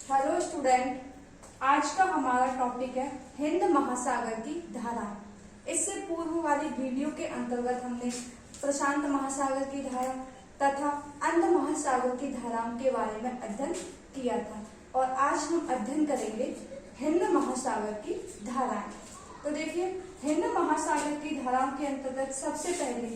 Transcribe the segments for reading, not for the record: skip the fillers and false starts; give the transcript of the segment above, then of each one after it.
Hello student, आज का हमारा टॉपिक है हिंद महासागर की धाराएं। इससे पूर्व वाली वीडियो के अंतर्गत हमने प्रशांत महासागर की धारा तथा अन्य महासागर की धाराओं के बारे में अध्ययन किया था और आज हम अध्ययन करेंगे हिंद महासागर की धाराएं। तो देखिए, हिंद महासागर की धाराओं के अंतर्गत सबसे पहले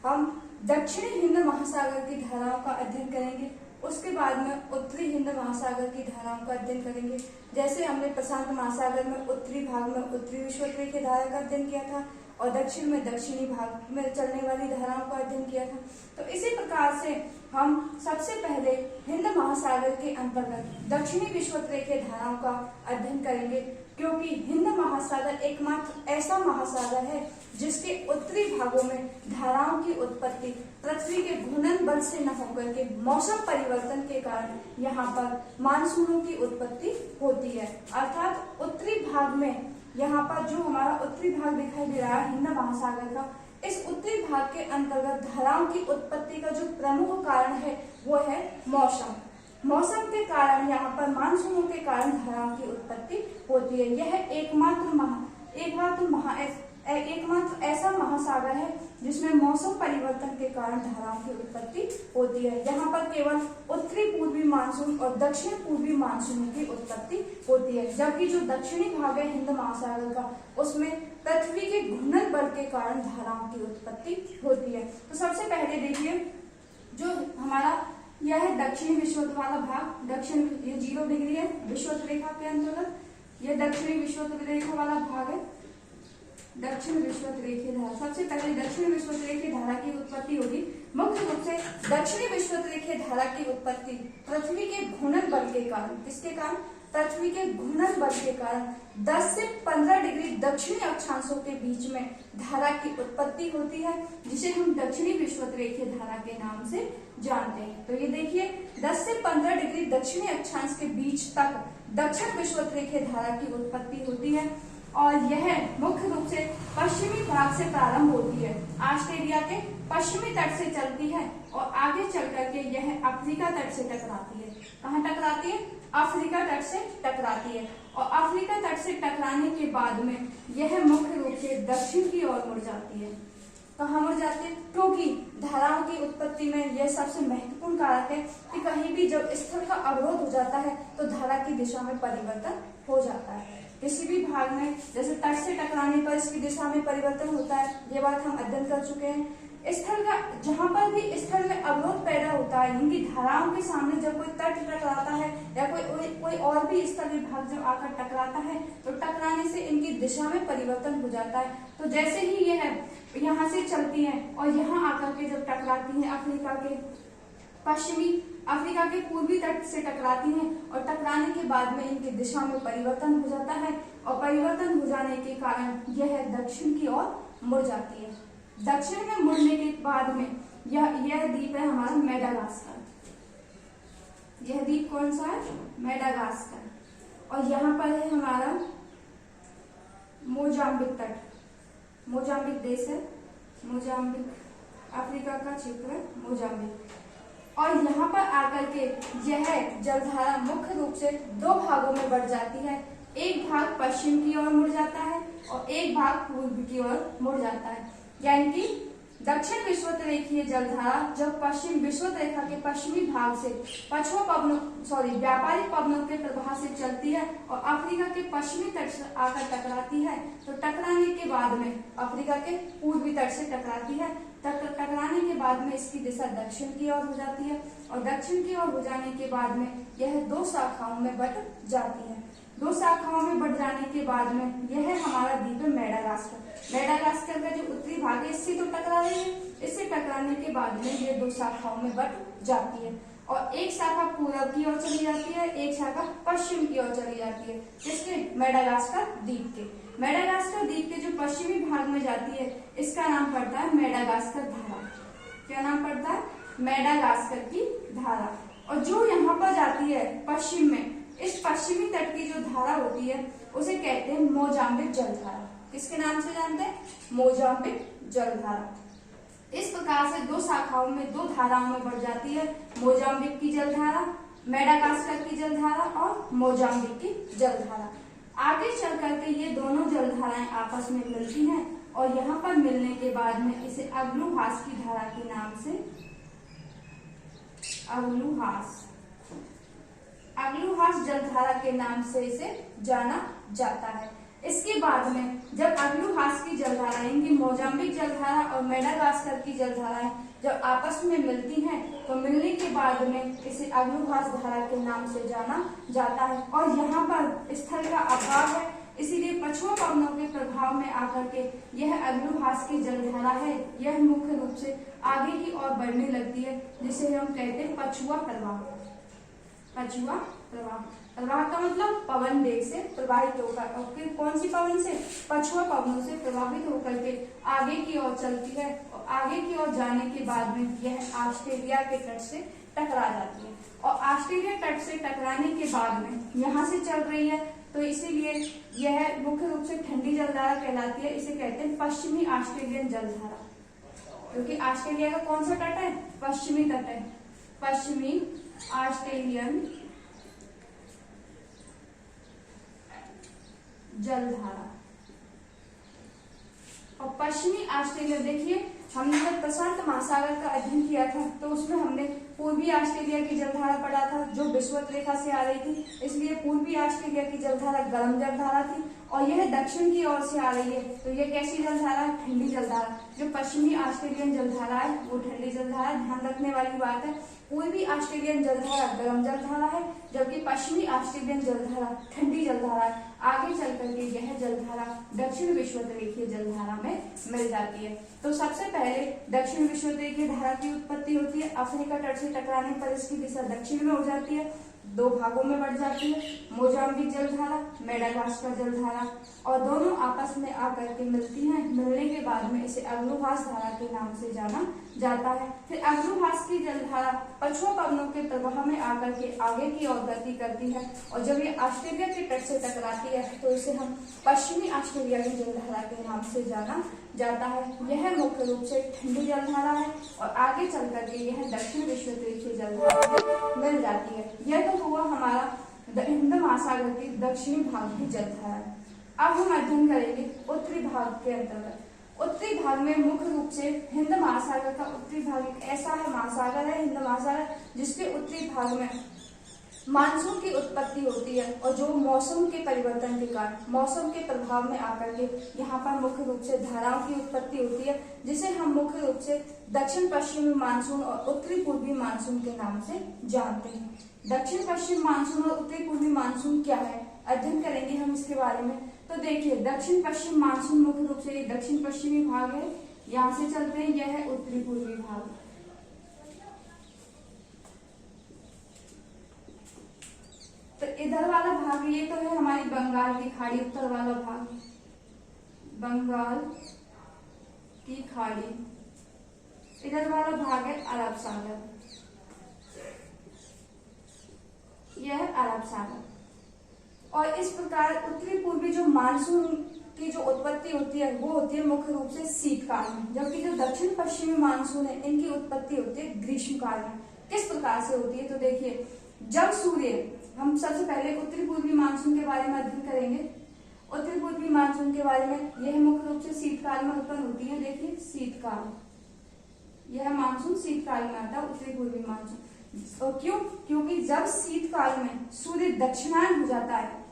हम दक्षिणी हिंद महासागर की धाराओं का अध्ययन करेंगे। उसके बाद में उत्तरी हिंद महासागर की धाराओं का अध्ययन करेंगे। जैसे हमने प्रशांत महासागर में उत्तरी भाग में उत्तरी विश्वोत्तरीय धारा का अध्ययन किया था और दक्षिण में दक्षिणी भाग में चलने वाली धाराओं का अध्ययन किया था। तो इसी प्रकार से हम सबसे पहले हिंद महासागर के अंतर्गत दक्षिणी विश्वोत्तरीय धाराओं का अध्ययन करेंगे, क्योंकि हिंद महासागर एकमात्र ऐसा महासागर है जिसके उत्तरी भागों में धाराओं की उत्पत्ति पृथ्वी के घूर्णन बल से न होकर के मौसम परिवर्तन के कारण यहाँ पर मानसूनों की उत्पत्ति होती है। अर्थात उत्तरी भाग में यहाँ पर जो हमारा उत्तरी भाग दिखाई दे रहा है हिंद महासागर का, इस उत्तरी भाग के अंतर्गत धाराओं की उत्पत्ति का जो प्रमुख कारण है वो है मौसम। मौसम के कारण यहाँ पर मानसूनों के कारण धाराओं की उत्पत्ति होती है। यह एकमात्र ऐसा महासागर है जिसमें मौसम परिवर्तन के कारण धाराओं की उत्पत्ति होती है। यहाँ पर केवल उत्तरी पूर्वी मानसून और दक्षिण पूर्वी मानसून की उत्पत्ति होती है, जबकि जो दक्षिणी भाग है हिंद महासागर का, उसमें पृथ्वी के घूर्णन बल के कारण धाराओं की उत्पत्ति होती है। तो सबसे पहले देखिए, जो हमारा यह है दक्षिणी विषुवत वाला भाग, दक्षिण ये 0 डिग्री है विषुवत रेखा के अंतर्गत, यह दक्षिणी विषुवत रेखा वाला भाग है दक्षिण विषुवत रेखीय धारा। सबसे पहले दक्षिण विषुवत रेखीय धारा की उत्पत्ति होगी। मुख्य रूप से दक्षिणी विषुवत रेखीय धारा की उत्पत्ति पृथ्वी के घूर्णन बल के कारण, किसके कारण? पृथ्वी के घूर्णन बल के कारण 10 से 15 डिग्री दक्षिणी अक्षांशों के बीच में धारा की उत्पत्ति होती है, जिसे हम दक्षिणी विषुवत रेखीय धारा के नाम से जानते हैं। तो ये देखिए, 10 से 15 डिग्री दक्षिणी अक्षांश के बीच तक दक्षिण विषुवत रेखीय धारा की उत्पत्ति होती है और यह मुख्य रूप से पश्चिमी भाग से प्रारंभ होती है। ऑस्ट्रेलिया के पश्चिमी तट से चलती है और आगे चल करके यह अफ्रीका तट से टकराती है। कहाँ टकराती है? अफ्रीका तट से टकराती है और अफ्रीका तट से टकराने के बाद में यह मुख्य रूप से दक्षिण की ओर मुड़ जाती है। कहाँ मुड़ जाती है? क्योंकि धाराओं की उत्पत्ति में यह सबसे महत्वपूर्ण कारक है कि कहीं भी जब स्थल का अवरोध हो जाता है तो धारा की दिशा में परिवर्तन हो जाता है। किसी भी भाग में जैसे तट से टकराने पर इसकी दिशा में परिवर्तन होता है, ये बात हम अध्ययन कर चुके हैं। स्थल का जहां पर भी स्थल में अवरोध पैदा होता है, इनकी धाराओं के सामने जब कोई तट टकराता है या कोई और भी स्थल विभाग जब आकर टकराता है तो टकराने से इनकी दिशा में परिवर्तन हो जाता है। तो जैसे ही यह यहाँ से चलती है और यहाँ आकर के जब टकराती है अफ्रीका के पूर्वी तट से टकराती हैं और टकराने के बाद में इनकी दिशा में परिवर्तन हो जाता है और परिवर्तन हो जाने के कारण यह दक्षिण की ओर मुड़ जाती है। दक्षिण में मुड़ने के बाद में यह द्वीप है हमारा मेडागास्कर। यह द्वीप कौन सा है? मेडागास्कर। और यहाँ पर है हमारा मोजाम्बिक तट। मोजाम्बिक देश है, मोजाम्बिक अफ्रीका का क्षेत्र है मोजाम्बिक। और यहाँ पर आकर के यह जलधारा मुख्य रूप से 2 भागों में बढ़ जाती है। एक भाग पश्चिम की ओर मुड़ जाता है और एक भाग पूर्व की ओर मुड़ जाता है। यानी कि दक्षिण विषुवत रेखीय जलधारा जब पश्चिम विषुवत रेखा के पश्चिमी भाग से व्यापारिक पवनों के प्रवाह से चलती है और अफ्रीका के पश्चिमी तट से आकर टकराती है, तो टकराने के बाद में अफ्रीका के पूर्वी तट से टकराती है। टकराने के बाद में इसकी दिशा दक्षिण की ओर हो जाती है और दक्षिण की ओर हो जाने के बाद में यह 2 शाखाओं में बट जाती है। 2 शाखाओं में बढ़ जाने के बाद में यह हमारा द्वीप है मेडागास्कर। मेडागास्कर का जो उत्तरी भाग है इससे तो टकरा रही है, इससे टकराने के बाद में ये 2 शाखाओं में बट जाती है और एक शाखा पूर्व की ओर चली जाती है, एक शाखा पश्चिम की ओर चली जाती है। जिसके मेडागास्कर द्वीप के जो पश्चिमी भाग में जाती है इसका नाम पड़ता है मेडागास्कर धारा। क्या नाम पड़ता है? मेडागास्कर की धारा। और जो यहाँ पर जाती है पश्चिम में, इस पश्चिमी तट की जो धारा होती है उसे कहते हैं मोजाम्बिक जलधारा। किसके नाम से जानते हैं? मोजाम्बिक जलधारा। इस प्रकार से 2 शाखाओं में 2 धाराओं में बढ़ जाती है मोजाम्बिक की जलधारा मेडागास्कर की जलधारा और मोजाम्बिक की जलधारा। आगे चल करके ये दोनों जलधाराएं आपस में मिलती हैं और यहाँ पर मिलने के बाद में इसे अग्लुहास की धारा के नाम से अग्लुहास जलधारा के नाम से इसे जाना जाता है। इसके बाद में जब अग्लुहास की जलधारा यानी मोजाम्बिक जलधारा और मेडागास्कर की जलधाराएं जब आपस में मिलती हैं तो मिलने के बाद में इसे अग्लुहास धारा के नाम से जाना जाता है। और यहाँ पर स्थल का अभाव है, इसीलिए पछुआ पवनों के प्रभाव में आकर के यह अग्लुहास की जलधारा है, यह मुख्य रूप से आगे की ओर बढ़ने लगती है, जिसे हम कहते हैं पछुआ प्रवाह। पछुआ प्रवाह, प्रवाह का मतलब पवन वेग से प्रवाहित होकर, और कौन सी पवन से? पछुआ पवनों से प्रभावित होकर के आगे की ओर चलती है और आगे की ओर जाने के बाद में यह ऑस्ट्रेलिया के तट से टकरा जाती है। और ऑस्ट्रेलिया तट से टकराने के बाद में यहाँ से चल रही है, तो इसीलिए यह मुख्य रूप से ठंडी जलधारा कहलाती है। इसे कहते हैं पश्चिमी ऑस्ट्रेलियन जलधारा, क्योंकि ऑस्ट्रेलिया का कौन सा तट है? पश्चिमी तट है, पश्चिमी ऑस्ट्रेलियन जलधारा। और पश्चिमी ऑस्ट्रेलिया, देखिए हमने जब प्रशांत महासागर का अध्ययन किया था तो उसमें हमने पूर्वी ऑस्ट्रेलिया की जलधारा पढ़ा था जो विषुवत रेखा से आ रही थी, इसलिए पूर्वी ऑस्ट्रेलिया की जलधारा गर्म जलधारा थी और यह दक्षिण की ओर से आ रही है, तो यह कैसी जलधारा है? ठंडी जलधारा। जो पश्चिमी ऑस्ट्रेलियन जलधारा है वो ठंडी जलधारा। ध्यान रखने वाली बात है, पूर्वी ऑस्ट्रेलियन जलधारा गर्म जलधारा है, जबकि पश्चिमी ऑस्ट्रेलियन जलधारा ठंडी जलधारा है। आगे चल करके यह जलधारा दक्षिण विषुवतरेखीय जलधारा में मिल जाती है। तो सबसे पहले दक्षिण विषुवतरेखीय धारा की उत्पत्ति होती है। अफ्रीका तट से टकराने पर इसकी दिशा दक्षिण में हो जाती है, दो भागों में बढ़ जाती है, मोजाम्बिक जलधारा, मेडागास्कर जलधारा, और दोनों आपस में आकर के मिलती हैं। मिलने के बाद में इसे अग्लुहास धारा के नाम से जाना जाता है। फिर अग्लुहास की जलधारा पछुआ पवनों के प्रवाह में आकर के आगे की ओर गति करती है और जब ये ऑस्ट्रेलिया के तट से टकराती है तो इसे हम पश्चिमी ऑस्ट्रेलिया की जलधारा के नाम से जाना जाता है। यह मुख्य रूप से ठंडी जलधारा है और आगे चल करके यह दक्षिण विषुवतरेखीय जलधारा में मिल जाती है। यह तो हुआ हमारा हिंद महासागर के दक्षिणी भाग की जलधारा। अब हम अध्ययन करेंगे उत्तरी भाग के अंतर्गत। उत्तरी भाग में मुख्य रूप से हिंद महासागर का उत्तरी भाग एक ऐसा है महासागर है, हिंद महासागर, जिसके उत्तरी भाग में मानसून की उत्पत्ति होती है और जो मौसम के परिवर्तन के कारण मौसम के प्रभाव में आकर के यहाँ पर मुख्य रूप से धाराओं की उत्पत्ति होती है, जिसे हम मुख्य रूप से दक्षिण पश्चिमी मानसून और उत्तरी पूर्वी मानसून के नाम से जानते हैं। दक्षिण पश्चिम मानसून और उत्तरी पूर्वी मानसून क्या है, अध्ययन करेंगे हम इसके बारे में। तो देखिए, दक्षिण पश्चिम मानसून मुख्य रूप से दक्षिण पश्चिमी भाग है, यहाँ से चलते हैं, यह है उत्तरी पूर्वी भाग। तो इधर वाला भाग ये तो है हमारी बंगाल की खाड़ी, उत्तर वाला भाग बंगाल की खाड़ी, इधर वाला भाग है अरब सागर, यह है अरब सागर। और इस प्रकार उत्तरी पूर्वी जो मानसून की जो उत्पत्ति होती है वो होती है मुख्य रूप से शीतकाल में, जबकि जो दक्षिण पश्चिमी मानसून है इनकी उत्पत्ति होती है ग्रीष्मकाल में। किस प्रकार से होती है? तो देखिए, जब सूर्य, हम सबसे पहले उत्तरी पूर्वी मानसून के बारे में अध्ययन करेंगे। उत्तरी पूर्वी मानसून के बारे में, यह मुख्य रूप से शीतकाल में उत्पन्न होती है। देखिए शीतकाल, यह मानसून शीतकाल में आता है उत्तरी पूर्वी मानसून। और क्यों? क्योंकि जब शीतकाल में सूर्य दक्षिणायन हो जाता है,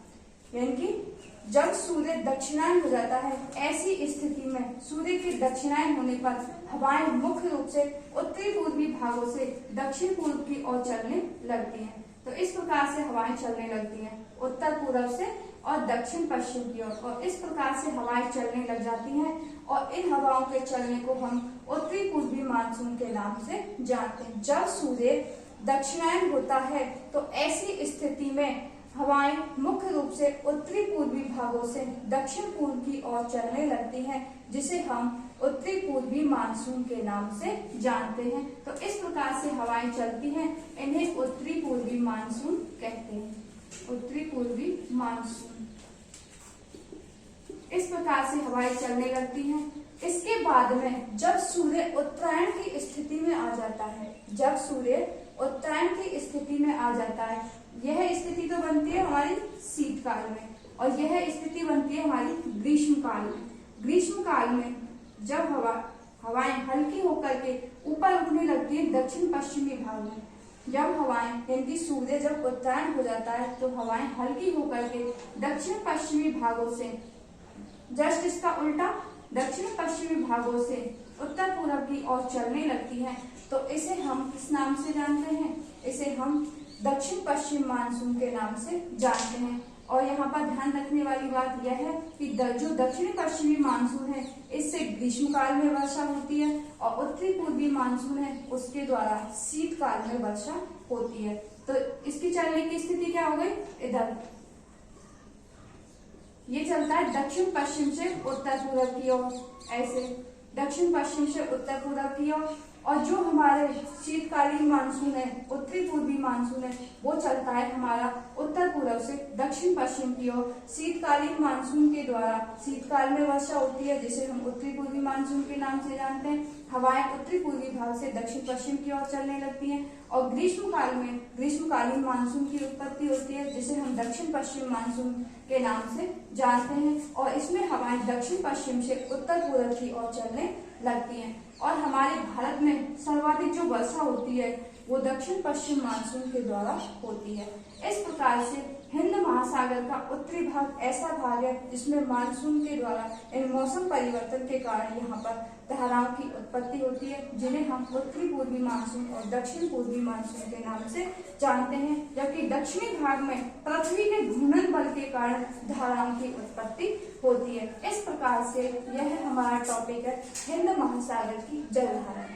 यानी कि जब सूर्य दक्षिणायन हो जाता है, ऐसी स्थिति में सूर्य के दक्षिणायन होने पर हवाएं मुख्य रूप से उत्तरी पूर्वी भागों से दक्षिण पूर्व की ओर चलने लगती हैं। तो इस प्रकार से हवाएं चलने लगती हैं उत्तर पूर्व से और दक्षिण पश्चिम की ओर, और इस प्रकार से हवाएं चलने लग जाती हैं और इन हवाओं के चलने को हम उत्तरी पूर्वी मानसून के नाम से जानते हैं। जब सूर्य दक्षिणायन होता है तो ऐसी स्थिति में हवाएं मुख्य रूप से उत्तरी पूर्वी भागों से दक्षिण पूर्व की ओर चलने लगती हैं, जिसे हम उत्तरी पूर्वी मानसून के नाम से जानते हैं। तो इस प्रकार से हवाएं चलती हैं, इन्हें उत्तरी पूर्वी मानसून कहते हैं। उत्तरी पूर्वी मानसून, इस प्रकार से हवाएं चलने लगती हैं। इसके बाद में जब सूर्य उत्तरायण की स्थिति में आ जाता है, जब सूर्य उत्तरायण की स्थिति में आ जाता है। यह स्थिति तो बनती है हमारी शीतकाल में और यह स्थिति बनती है हमारी ग्रीष्म काल में। ग्रीष्म काल में जब हवाएं हल्की होकर के ऊपर उठने लगती है दक्षिण पश्चिमी भाग में, जब हवाएं यानी कि सूर्य जब उत्तरायण हो जाता है तो हवाएं हल्की होकर के दक्षिण पश्चिमी भागों से, जस्ट इसका उल्टा दक्षिण पश्चिमी भागों से उत्तर पूर्व की ओर चलने लगती हैं, तो इसे हम किस नाम से जानते हैं? इसे हम दक्षिण पश्चिम मानसून के नाम से जानते हैं। और यहाँ पर ध्यान रखने वाली बात यह है कि जो दक्षिणी पश्चिमी मानसून है इससे ग्रीष्म काल में वर्षा होती है और उत्तरी पूर्वी मानसून है उसके द्वारा शीतकाल में वर्षा होती है। तो इसकी चलने की स्थिति क्या हो गई? इधर ये चलता है दक्षिण पश्चिम से उत्तर पूर्व की ओर, ऐसे दक्षिण पश्चिम से उत्तर पूर्व की ओर। और जो हमारे शीतकालीन मानसून है, उत्तरी पूर्वी मानसून है, वो चलता है हमारा उत्तर पूर्व से दक्षिण पश्चिम की ओर। शीतकालीन मानसून के द्वारा शीतकाल में वर्षा होती है जिसे हम उत्तरी पूर्वी मानसून के नाम से जानते हैं। हवाएं उत्तरी पूर्वी भाग से दक्षिण पश्चिम की ओर चलने लगती हैं और ग्रीष्म काल में ग्रीष्मकालीन मानसून की उत्पत्ति होती है जिसे हम दक्षिण पश्चिम मानसून के नाम से जानते हैं। और इसमें हवाएं दक्षिण पश्चिम से उत्तर पूर्व की ओर चलने लगती हैं और हमारे भारत में सर्वाधिक जो वर्षा होती है वो दक्षिण पश्चिम मानसून के द्वारा होती है। इस प्रकार से हिंद महासागर का उत्तरी भाग ऐसा भाग है जिसमें मानसून के द्वारा इन मौसम परिवर्तन के कारण यहाँ पर धाराओं की उत्पत्ति होती है, जिन्हें हम उत्तरी पूर्वी मानसून और दक्षिण पूर्वी मानसून के नाम से जानते हैं। जबकि दक्षिणी भाग में पृथ्वी के घूर्णन बल के कारण धाराओं की उत्पत्ति होती है। इस प्रकार से यह हमारा टॉपिक है हिंद महासागर की जलधारा।